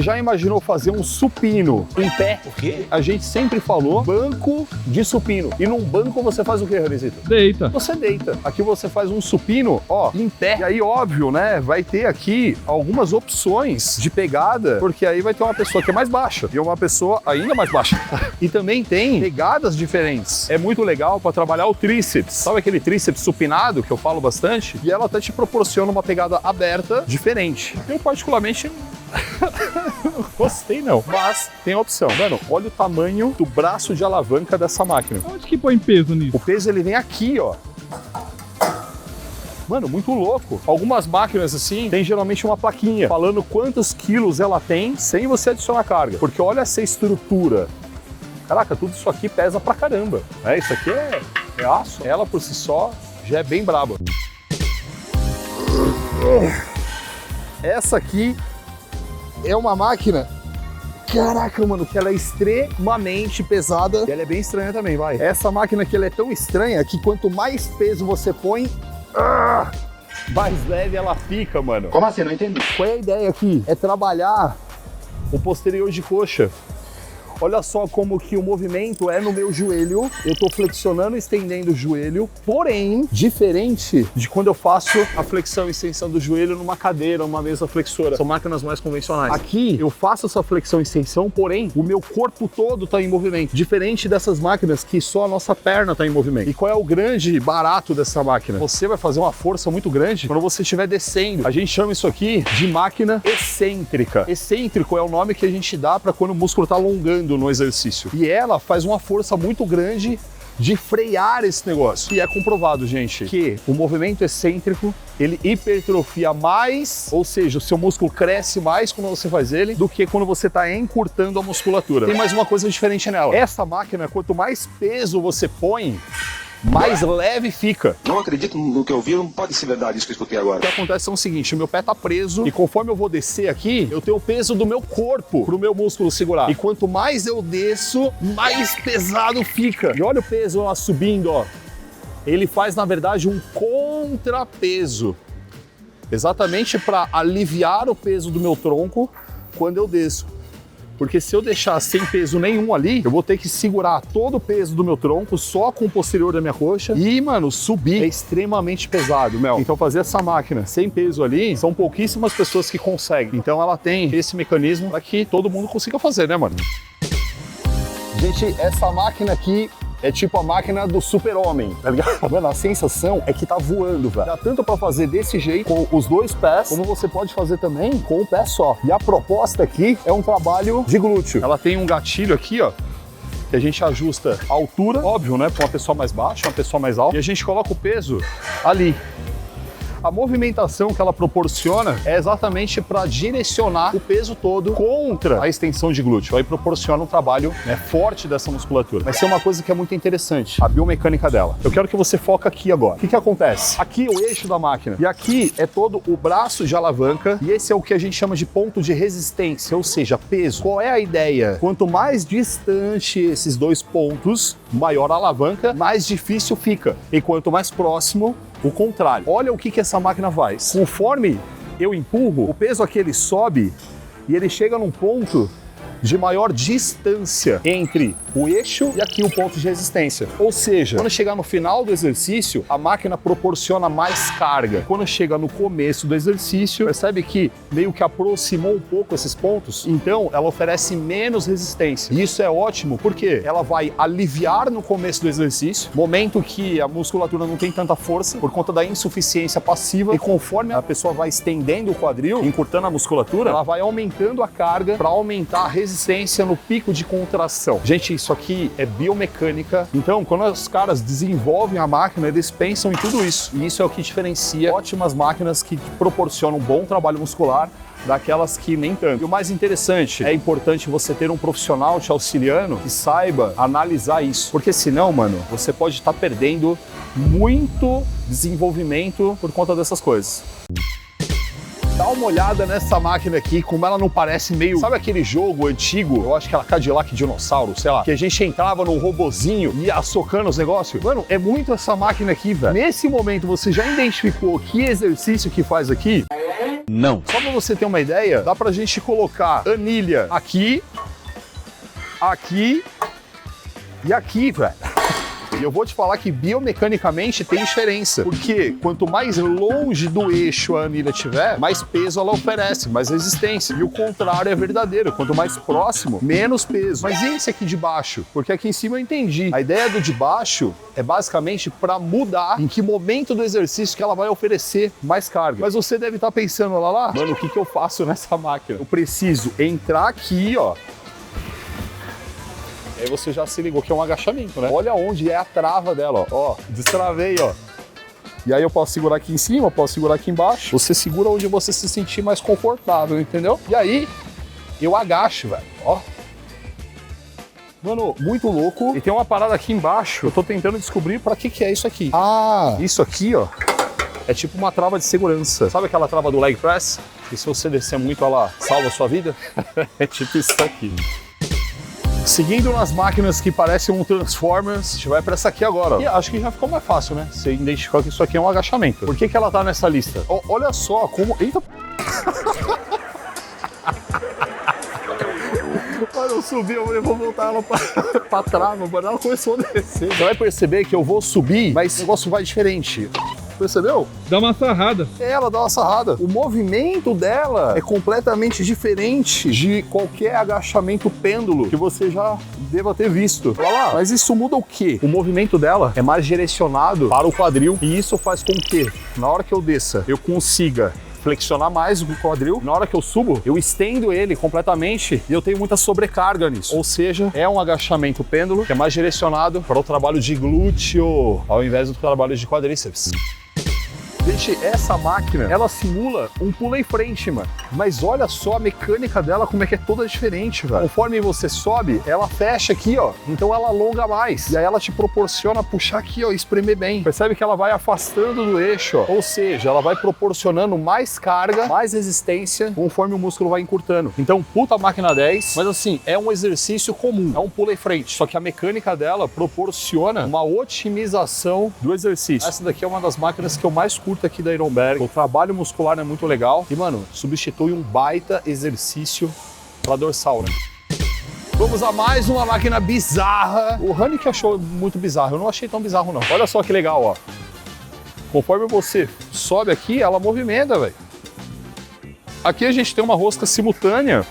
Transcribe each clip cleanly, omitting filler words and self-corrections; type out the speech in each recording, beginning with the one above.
já imaginou fazer um supino em pé? O quê? A gente sempre falou banco de supino. E num banco você faz o quê, Renizito? Deita. Você deita. Aqui você faz um supino, ó, em pé. E aí, óbvio, né, vai ter aqui algumas opções de pegada, porque aí vai ter uma pessoa que é mais baixa e uma pessoa ainda mais baixa. E também tem pegadas diferentes. É muito legal para trabalhar o tríceps. Sabe aquele tríceps supinado que eu falo bastante? E ela até te proporciona uma pegada aberta diferente. Eu particularmente não gostei não, mas tem a opção. Mano, olha o tamanho do braço de alavanca dessa máquina. Onde que põe peso nisso? O peso ele vem aqui, ó. Mano, muito louco. Algumas máquinas assim, tem geralmente uma plaquinha falando quantos quilos ela tem sem você adicionar carga. Porque olha essa estrutura. Caraca, tudo isso aqui pesa pra caramba. Isso aqui é aço. Ela por si só já é bem braba. Essa aqui é uma máquina, caraca, mano, que ela é extremamente pesada. E ela é bem estranha também, vai. Essa máquina aqui, ela é tão estranha que quanto mais peso você põe, mais leve ela fica, mano. Como assim? Não entendi. Qual é a ideia aqui? É trabalhar o posterior de coxa. Olha só como que o movimento é no meu joelho. Eu tô flexionando e estendendo o joelho, porém, diferente de quando eu faço a flexão e extensão do joelho numa cadeira, numa mesa flexora. São máquinas mais convencionais. Aqui, eu faço essa flexão e extensão, porém, o meu corpo todo tá em movimento. Diferente dessas máquinas que só a nossa perna tá em movimento. E qual é o grande barato dessa máquina? Você vai fazer uma força muito grande quando você estiver descendo. A gente chama isso aqui de máquina excêntrica. Excêntrico é o nome que a gente dá para quando o músculo tá alongando no exercício. E ela faz uma força muito grande de frear esse negócio. E é comprovado, gente, que o movimento excêntrico, ele hipertrofia mais, ou seja, o seu músculo cresce mais quando você faz ele, do que quando você está encurtando a musculatura. Tem mais uma coisa diferente nela. Essa máquina, quanto mais peso você põe, mais leve fica. Não acredito no que eu vi, não pode ser verdade isso que eu escutei agora. O que acontece é o seguinte, o meu pé tá preso e conforme eu vou descer aqui, eu tenho o peso do meu corpo pro meu músculo segurar. E quanto mais eu desço, mais pesado fica. E olha o peso lá subindo, ó. Ele faz, na verdade, um contrapeso. Exatamente para aliviar o peso do meu tronco quando eu desço. Porque se eu deixar sem peso nenhum ali, eu vou ter que segurar todo o peso do meu tronco só com o posterior da minha coxa e, mano, subir é extremamente pesado, Mel. Então fazer essa máquina sem peso ali, são pouquíssimas pessoas que conseguem. Então ela tem esse mecanismo para que todo mundo consiga fazer, né, mano? Gente, essa máquina aqui é tipo a máquina do super-homem, tá ligado? Mano, a sensação é que tá voando, velho. Dá tanto pra fazer desse jeito, com os dois pés, como você pode fazer também com o pé só. E a proposta aqui é um trabalho de glúteo. Ela tem um gatilho aqui, ó, que a gente ajusta a altura, óbvio, né? Pra uma pessoa mais baixa, uma pessoa mais alta. E a gente coloca o peso ali. A movimentação que ela proporciona é exatamente para direcionar o peso todo contra a extensão de glúteo. Aí proporciona um trabalho, né, forte dessa musculatura. Vai ser uma coisa que é muito interessante, a biomecânica dela. Eu quero que você foque aqui agora. O que acontece? Aqui é o eixo da máquina e aqui é todo o braço de alavanca e esse é o que a gente chama de ponto de resistência, ou seja, peso. Qual é a ideia? Quanto mais distante esses dois pontos, maior a alavanca, mais difícil fica. E quanto mais próximo, o contrário. Olha o que essa máquina faz. Conforme eu empurro, o peso aqui ele sobe e ele chega num ponto de maior distância entre o eixo e aqui o ponto de resistência. Ou seja, quando chegar no final do exercício, a máquina proporciona mais carga. Quando chega no começo do exercício, percebe que meio que aproximou um pouco esses pontos, então ela oferece menos resistência. E isso é ótimo porque ela vai aliviar no começo do exercício, momento que a musculatura não tem tanta força por conta da insuficiência passiva, e conforme a pessoa vai estendendo o quadril, encurtando a musculatura, ela vai aumentando a carga para aumentar a resistência no pico de contração. Gente, isso aqui é biomecânica. Então, quando os caras desenvolvem a máquina, eles pensam em tudo isso. E isso é o que diferencia ótimas máquinas que proporcionam um bom trabalho muscular daquelas que nem tanto. E o mais interessante, é importante você ter um profissional te auxiliando que saiba analisar isso. Porque senão, mano, você pode estar perdendo muito desenvolvimento por conta dessas coisas. Dá uma olhada nessa máquina aqui, como ela não parece meio... Sabe aquele jogo antigo? Eu acho que era Cadillac Dinossauro, sei lá. Que a gente entrava num robozinho e ia socando os negócios. Mano, é muito essa máquina aqui, velho. Nesse momento, você já identificou que exercício que faz aqui? Não. Só pra você ter uma ideia, dá pra gente colocar anilha aqui, aqui e aqui, velho. E eu vou te falar que biomecanicamente tem diferença, porque quanto mais longe do eixo a anilha tiver, mais peso ela oferece, mais resistência. E o contrário é verdadeiro, quanto mais próximo, menos peso. Mas e esse aqui de baixo? Porque aqui em cima eu entendi. A ideia do de baixo é basicamente para mudar em que momento do exercício que ela vai oferecer mais carga. Mas você deve estar pensando lá, mano, o que eu faço nessa máquina? Eu preciso entrar aqui, ó. Aí você já se ligou que é um agachamento, né? Olha onde é a trava dela, ó. Destravei, ó. E aí eu posso segurar aqui em cima, eu posso segurar aqui embaixo. Você segura onde você se sentir mais confortável, entendeu? E aí, eu agacho, velho, ó. Mano, muito louco. E tem uma parada aqui embaixo, eu tô tentando descobrir pra que é isso aqui. Ah, isso aqui, ó, é tipo uma trava de segurança. Sabe aquela trava do leg press? E se você descer muito, ela salva a sua vida? É tipo isso aqui. Seguindo nas máquinas que parecem um Transformers, a gente vai pra essa aqui agora. E acho que já ficou mais fácil, né? Você identificou que isso aqui é um agachamento. Por que ela tá nessa lista? Olha só como... Eita! Mano, eu subi, eu vou voltar ela pra trás, mano. Ela começou a descer. Você vai perceber que eu vou subir, mas o negócio vai diferente. Percebeu? Dá uma sarrada. Ela dá uma sarrada. O movimento dela é completamente diferente de qualquer agachamento pêndulo que você já deva ter visto. Olha lá. Mas isso muda o quê? O movimento dela é mais direcionado para o quadril e isso faz com que, na hora que eu desça, eu consiga flexionar mais o quadril. Na hora que eu subo, eu estendo ele completamente e eu tenho muita sobrecarga nisso. Ou seja, é um agachamento pêndulo que é mais direcionado para o trabalho de glúteo ao invés do trabalho de quadríceps. Gente, essa máquina, ela simula um pulo em frente, mano. Mas olha só a mecânica dela, como é que é toda diferente, velho. Conforme você sobe, ela fecha aqui, ó. Então ela alonga mais. E aí ela te proporciona puxar aqui, ó, e espremer bem. Percebe que ela vai afastando do eixo, ó. Ou seja, ela vai proporcionando mais carga, mais resistência, conforme o músculo vai encurtando. Então, puta máquina 10. Mas assim, é um exercício comum. É um pulo em frente. Só que a mecânica dela proporciona uma otimização do exercício. Essa daqui é uma das máquinas que eu mais curto aqui da Ironberg. O trabalho muscular é muito legal e, mano, substitui um baita exercício para dorsal, né? Vamos a mais uma máquina bizarra. O Rani que achou muito bizarro, eu não achei tão bizarro não. Olha só que legal, ó. Conforme você sobe aqui, ela movimenta, velho. Aqui a gente tem uma rosca simultânea.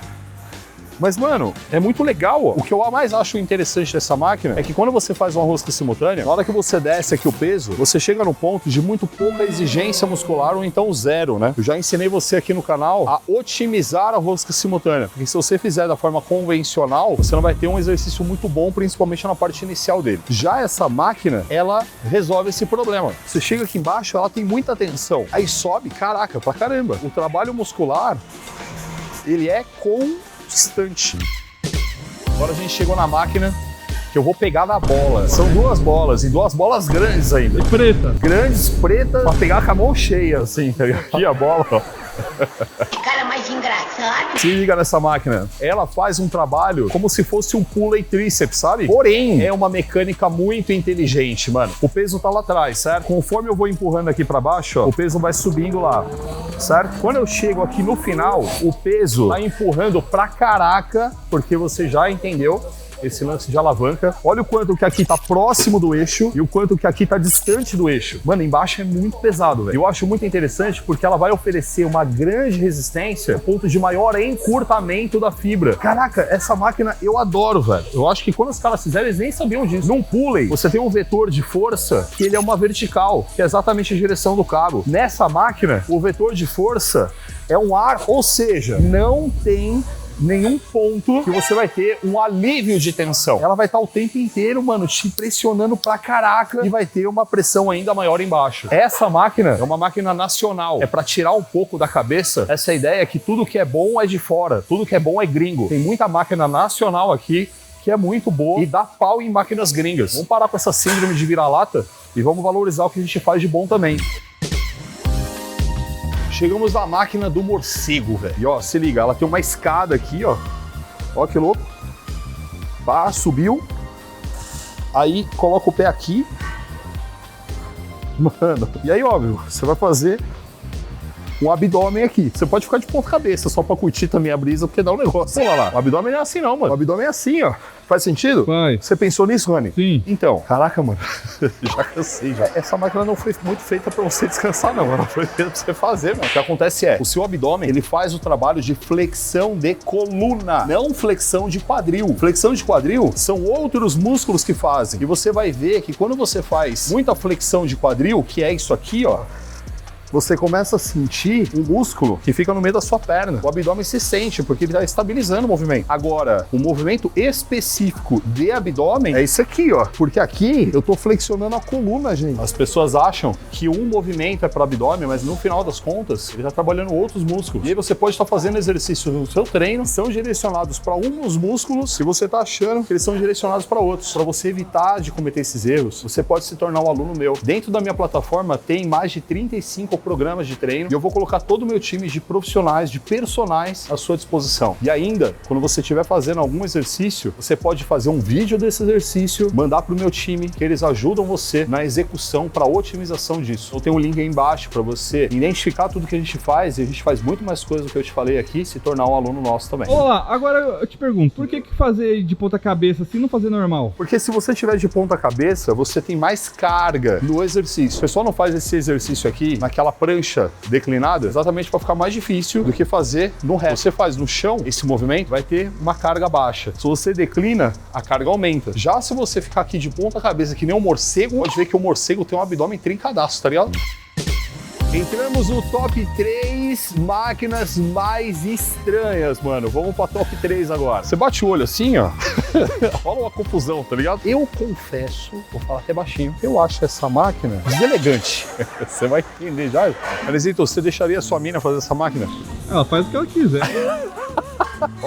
Mas, mano, é muito legal, ó. O que eu mais acho interessante dessa máquina é que quando você faz uma rosca simultânea, na hora que você desce aqui o peso, você chega no ponto de muito pouca exigência muscular ou então zero, né? Eu já ensinei você aqui no canal a otimizar a rosca simultânea, porque se você fizer da forma convencional, você não vai ter um exercício muito bom, principalmente na parte inicial dele. Já essa máquina, ela resolve esse problema. Você chega aqui embaixo, ela tem muita tensão. Aí sobe, caraca, pra caramba. O trabalho muscular, ele é constante. Agora a gente chegou na máquina que eu vou pegar na bola. São duas bolas, e duas bolas grandes ainda. Preta. Grandes, pretas, pra pegar com a mão cheia, assim. Aqui a bola, ó. Cara mais engraçado. Se liga nessa máquina. Ela faz um trabalho como se fosse um pull e tríceps, sabe? Porém, é uma mecânica muito inteligente, mano. O peso tá lá atrás, certo? Conforme eu vou empurrando aqui pra baixo, ó, o peso vai subindo lá, certo? Quando eu chego aqui no final, o peso tá empurrando pra caraca, porque você já entendeu esse lance de alavanca. Olha o quanto que aqui tá próximo do eixo e o quanto que aqui tá distante do eixo. Mano, embaixo é muito pesado, velho. Eu acho muito interessante porque ela vai oferecer uma grande resistência a ponto de maior encurtamento da fibra. Caraca, essa máquina eu adoro, velho. Eu acho que quando os caras fizeram, eles nem sabiam disso. Num pulley, você tem um vetor de força que ele é uma vertical, que é exatamente a direção do cabo. Nessa máquina, o vetor de força é um ar, ou seja, não tem nenhum ponto que você vai ter um alívio de tensão. Ela vai estar o tempo inteiro, mano, te pressionando pra caraca e vai ter uma pressão ainda maior embaixo. Essa máquina é uma máquina nacional. É pra tirar um pouco da cabeça essa ideia que tudo que é bom é de fora, tudo que é bom é gringo. Tem muita máquina nacional aqui que é muito boa e dá pau em máquinas gringas. Vamos parar com essa síndrome de vira-lata e vamos valorizar o que a gente faz de bom também. Chegamos na máquina do morcego, velho. E ó, se liga, ela tem uma escada aqui, ó. Ó que louco. Pá, subiu. Aí coloca o pé aqui. Mano, e aí, óbvio, você vai fazer um abdômen aqui. Você pode ficar de ponta cabeça só pra curtir também a brisa, porque dá um negócio. Olha lá, o abdômen não é assim não, mano. O abdômen é assim, ó. Faz sentido? Faz. Você pensou nisso, Rony? Sim. Então, caraca, mano, já cansei já. Essa máquina não foi muito feita pra você descansar, não. Ela foi feita pra você fazer, mano. O que acontece é, o seu abdômen, ele faz o trabalho de flexão de coluna, não flexão de quadril. Flexão de quadril são outros músculos que fazem. E você vai ver que quando você faz muita flexão de quadril, que é isso aqui, ó, você começa a sentir um músculo que fica no meio da sua perna. O abdômen se sente, porque ele está estabilizando o movimento. Agora, o movimento específico de abdômen é isso aqui, ó. Porque aqui eu tô flexionando a coluna, gente. As pessoas acham que um movimento é para abdômen, mas no final das contas, ele tá trabalhando outros músculos. E aí você pode estar fazendo exercícios no seu treino, são direcionados para uns músculos, e você tá achando que eles são direcionados para outros. Para você evitar de cometer esses erros, você pode se tornar um aluno meu. Dentro da minha plataforma tem mais de 35 programas de treino e eu vou colocar todo o meu time de profissionais, de personagens à sua disposição. E ainda, quando você estiver fazendo algum exercício, você pode fazer um vídeo desse exercício, mandar para o meu time, que eles ajudam você na execução para otimização disso. Eu tenho um link aí embaixo para você identificar tudo que a gente faz, e a gente faz muito mais coisas do que eu te falei aqui, se tornar um aluno nosso também. Olá, agora eu te pergunto, por que fazer de ponta cabeça assim, não fazer normal? Porque se você tiver de ponta cabeça, você tem mais carga no exercício. O pessoal não faz esse exercício aqui naquela prancha declinada exatamente para ficar mais difícil do que fazer no resto. Você faz no chão, esse movimento vai ter uma carga baixa. Se você declina, a carga aumenta. Já se você ficar aqui de ponta cabeça que nem um morcego, pode ver que o morcego tem um abdômen trincadaço, tá ligado? Entramos no top 3 máquinas mais estranhas, mano. Vamos pra top 3 agora. Você bate o olho assim, ó. Rola uma confusão, tá ligado? Eu confesso, vou falar até baixinho, eu acho essa máquina deselegante. Você vai entender já. Arizito, você deixaria a sua mina fazer essa máquina? Ela faz o que ela quiser.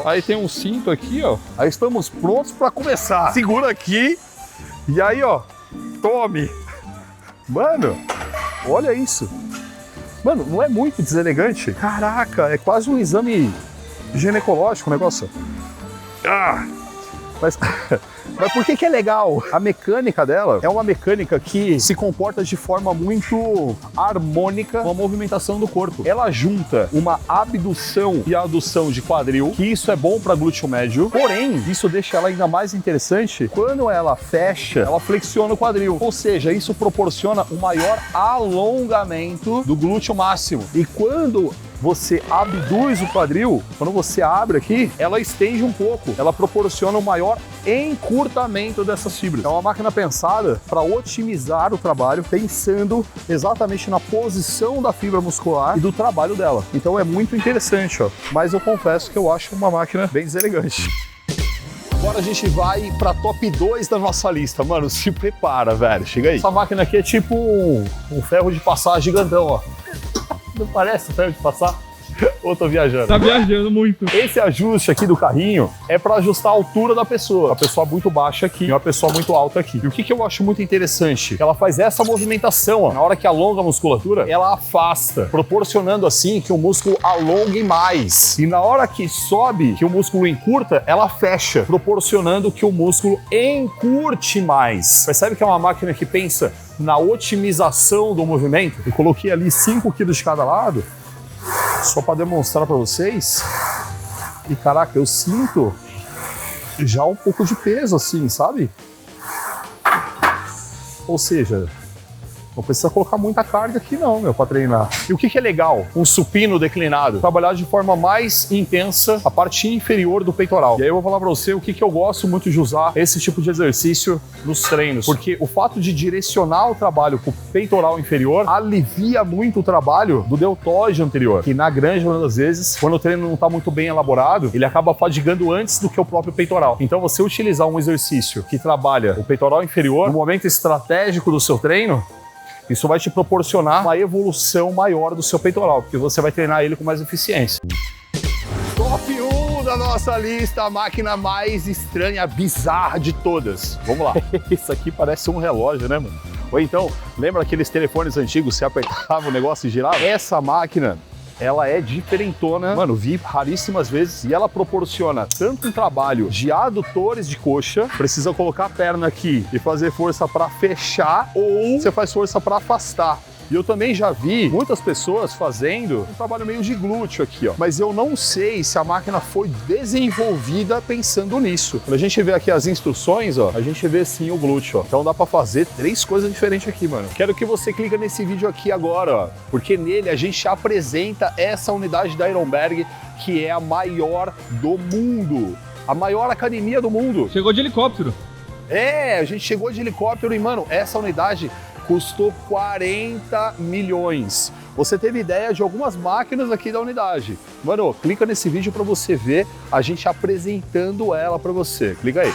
Aí tem um cinto aqui, ó. Aí estamos prontos pra começar. Segura aqui. E aí, ó. Tome. Mano, olha isso. Mano, não é muito deselegante? Caraca, é quase um exame ginecológico o negócio. Ah, mas por que é legal? A mecânica dela é uma mecânica que se comporta de forma muito harmônica com a movimentação do corpo. Ela junta uma abdução e adução de quadril, que isso é bom para glúteo médio, porém, isso deixa ela ainda mais interessante quando ela fecha, ela flexiona o quadril. Ou seja, isso proporciona um maior alongamento do glúteo máximo. E quando você abduz o quadril, quando você abre aqui, ela estende um pouco, ela proporciona um maior encurtamento dessas fibras. É uma máquina pensada para otimizar o trabalho, pensando exatamente na posição da fibra muscular e do trabalho dela. Então é muito interessante, ó. Mas eu confesso que eu acho uma máquina bem deselegante. Agora a gente vai para top 2 da nossa lista. Mano, se prepara, velho. Chega aí. Essa máquina aqui é tipo um ferro de passar gigantão, ó. Não parece ferro de passar? Ou tô viajando? Tá viajando muito. Esse ajuste aqui do carrinho é para ajustar a altura da pessoa. A pessoa muito baixa aqui e uma pessoa muito alta aqui. E o que eu acho muito interessante? Ela faz essa movimentação, ó. Na hora que alonga a musculatura, ela afasta, proporcionando assim que o músculo alongue mais. E na hora que sobe, que o músculo encurta, ela fecha, proporcionando que o músculo encurte mais. Percebe que é uma máquina que pensa na otimização do movimento? Eu coloquei ali 5 kg de cada lado, só para demonstrar para vocês. E caraca, eu sinto já um pouco de peso assim, sabe? Ou seja, não precisa colocar muita carga aqui não, meu, para treinar. E o que é legal? Um supino declinado. Trabalhar de forma mais intensa a parte inferior do peitoral. E aí eu vou falar para você o que eu gosto muito de usar esse tipo de exercício nos treinos. Porque o fato de direcionar o trabalho para o peitoral inferior alivia muito o trabalho do deltoide anterior. Que na grande maioria das vezes, quando o treino não está muito bem elaborado, ele acaba fadigando antes do que o próprio peitoral. Então você utilizar um exercício que trabalha o peitoral inferior no momento estratégico do seu treino, isso vai te proporcionar uma evolução maior do seu peitoral, porque você vai treinar ele com mais eficiência. Top 1 da nossa lista, a máquina mais estranha, bizarra de todas. Vamos lá. Isso aqui parece um relógio, né, mano? Ou então, lembra aqueles telefones antigos, você apertava o negócio e girava? Essa máquina, ela é diferentona, mano, vi raríssimas vezes, e ela proporciona tanto um trabalho de adutores de coxa, precisa colocar a perna aqui e fazer força para fechar, ou você faz força para afastar. E eu também já vi muitas pessoas fazendo um trabalho meio de glúteo aqui, ó. Mas eu não sei se a máquina foi desenvolvida pensando nisso. Quando a gente vê aqui as instruções, ó, a gente vê sim o glúteo, ó. Então dá pra fazer 3 coisas diferentes aqui, mano. Quero que você clique nesse vídeo aqui agora, ó, porque nele a gente apresenta essa unidade da Ironberg, que é a maior do mundo. A maior academia do mundo. Chegou de helicóptero. É, a gente chegou de helicóptero e, mano, essa unidade custou 40 milhões. Você teve ideia de algumas máquinas aqui da unidade. Mano, clica nesse vídeo para você ver a gente apresentando ela para você. Clica aí.